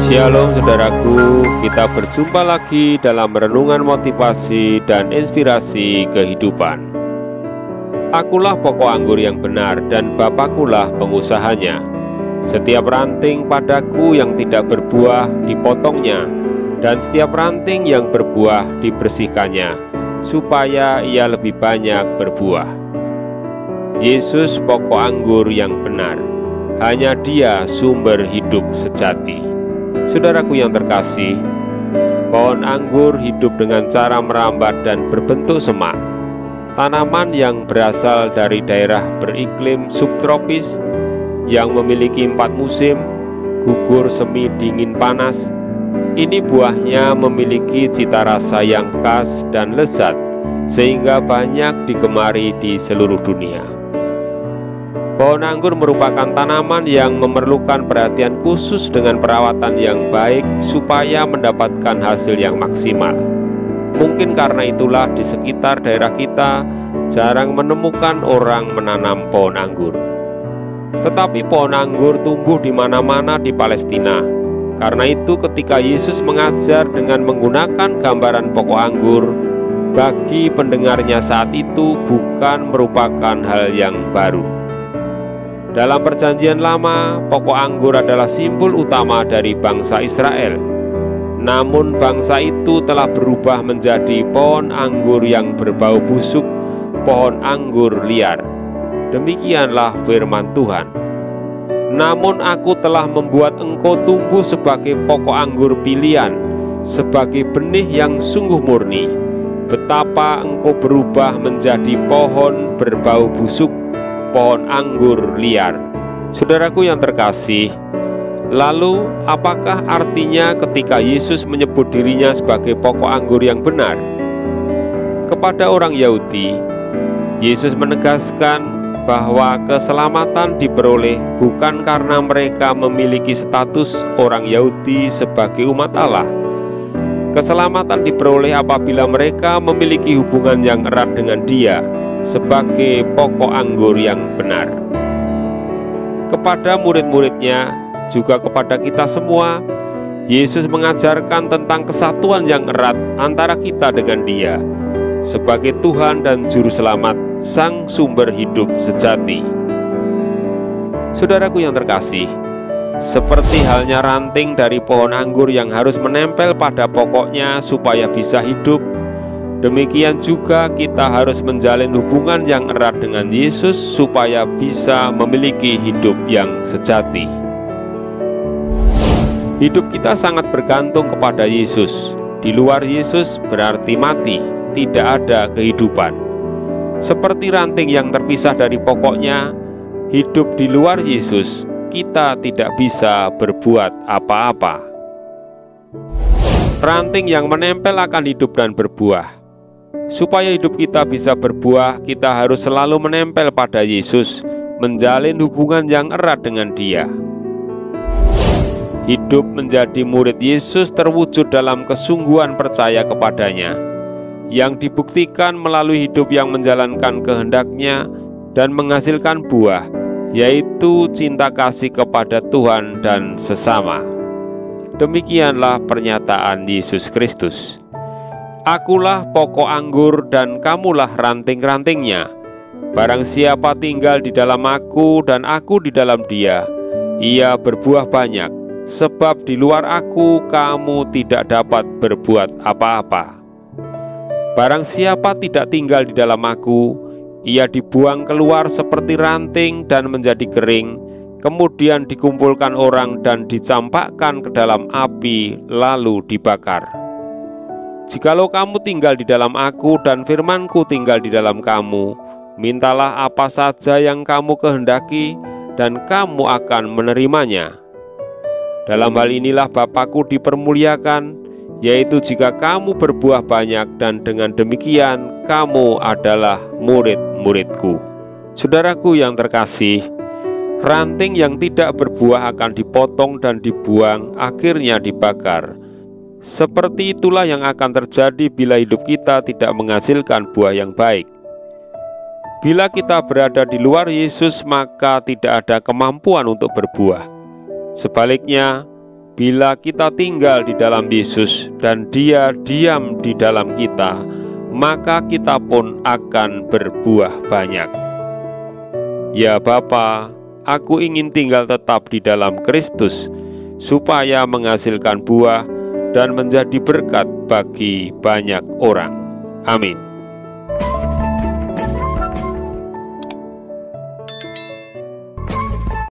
Shalom saudaraku, kita berjumpa lagi dalam renungan motivasi dan inspirasi kehidupan. Akulah pokok anggur yang benar dan Bapakulah pengusahanya. Setiap ranting padaku yang tidak berbuah dipotongnya, dan setiap ranting yang berbuah dibersihkannya, supaya ia lebih banyak berbuah. Yesus pokok anggur yang benar, hanya Dia sumber hidup sejati. Saudaraku yang terkasih, pohon anggur hidup dengan cara merambat dan berbentuk semak. Tanaman yang berasal dari daerah beriklim subtropis yang memiliki 4 musim, gugur semi dingin panas. Ini buahnya memiliki cita rasa yang khas dan lezat, sehingga banyak digemari di seluruh dunia. Pohon anggur merupakan tanaman yang memerlukan perhatian khusus dengan perawatan yang baik supaya mendapatkan hasil yang maksimal. Mungkin karena itulah di sekitar daerah kita jarang menemukan orang menanam pohon anggur. Tetapi pohon anggur tumbuh di mana-mana di Palestina. Karena itu ketika Yesus mengajar dengan menggunakan gambaran pokok anggur, bagi pendengarnya saat itu bukan merupakan hal yang baru. Dalam perjanjian lama, pokok anggur adalah simbol utama dari bangsa Israel. Namun bangsa itu telah berubah menjadi pohon anggur yang berbau busuk, pohon anggur liar. Demikianlah firman Tuhan. Namun aku telah membuat engkau tumbuh sebagai pokok anggur pilihan, sebagai benih yang sungguh murni. Betapa engkau berubah menjadi pohon berbau busuk, pohon anggur liar. Saudaraku yang terkasih, lalu apakah artinya ketika Yesus menyebut dirinya sebagai pokok anggur yang benar? Kepada orang Yahudi, Yesus menegaskan bahwa keselamatan diperoleh bukan karena mereka memiliki status orang Yahudi sebagai umat Allah. Keselamatan diperoleh apabila mereka memiliki hubungan yang erat dengan Dia sebagai pokok anggur yang benar. Kepada murid-muridnya, juga kepada kita semua, Yesus mengajarkan tentang kesatuan yang erat antara kita dengan Dia sebagai Tuhan dan Juru Selamat, Sang sumber hidup sejati. Saudaraku yang terkasih, seperti halnya ranting dari pohon anggur yang harus menempel pada pokoknya supaya bisa hidup, demikian juga kita harus menjalin hubungan yang erat dengan Yesus supaya bisa memiliki hidup yang sejati. Hidup kita sangat bergantung kepada Yesus. Di luar Yesus berarti mati, tidak ada kehidupan. Seperti ranting yang terpisah dari pokoknya, hidup di luar Yesus, kita tidak bisa berbuat apa-apa. Ranting yang menempel akan hidup dan berbuah. Supaya hidup kita bisa berbuah, kita harus selalu menempel pada Yesus, menjalin hubungan yang erat dengan Dia. Hidup menjadi murid Yesus terwujud dalam kesungguhan percaya kepadanya, yang dibuktikan melalui hidup yang menjalankan kehendak-Nya dan menghasilkan buah, yaitu cinta kasih kepada Tuhan dan sesama. Demikianlah pernyataan Yesus Kristus. Akulah pokok anggur dan kamulah ranting-rantingnya. Barang siapa tinggal di dalam aku dan aku di dalam dia, ia berbuah banyak, sebab di luar aku kamu tidak dapat berbuat apa-apa. Barang siapa tidak tinggal di dalam aku, ia dibuang keluar seperti ranting dan menjadi kering, kemudian dikumpulkan orang dan dicampakkan ke dalam api, lalu dibakar. Jikalau kamu tinggal di dalam aku dan firman-Ku tinggal di dalam kamu, mintalah apa saja yang kamu kehendaki, dan kamu akan menerimanya. Dalam hal inilah Bapa-Ku dipermuliakan, yaitu jika kamu berbuah banyak, dan dengan demikian kamu adalah murid-murid-Ku. Saudaraku yang terkasih, ranting yang tidak berbuah akan dipotong dan dibuang, akhirnya dibakar. Seperti itulah yang akan terjadi bila hidup kita tidak menghasilkan buah yang baik. Bila kita berada di luar Yesus, maka tidak ada kemampuan untuk berbuah. Sebaliknya, Bila kita tinggal di dalam Yesus dan Dia diam di dalam kita, maka kita pun akan berbuah banyak. Ya Bapa, aku ingin tinggal tetap di dalam Kristus, supaya menghasilkan buah dan menjadi berkat bagi banyak orang. Amin.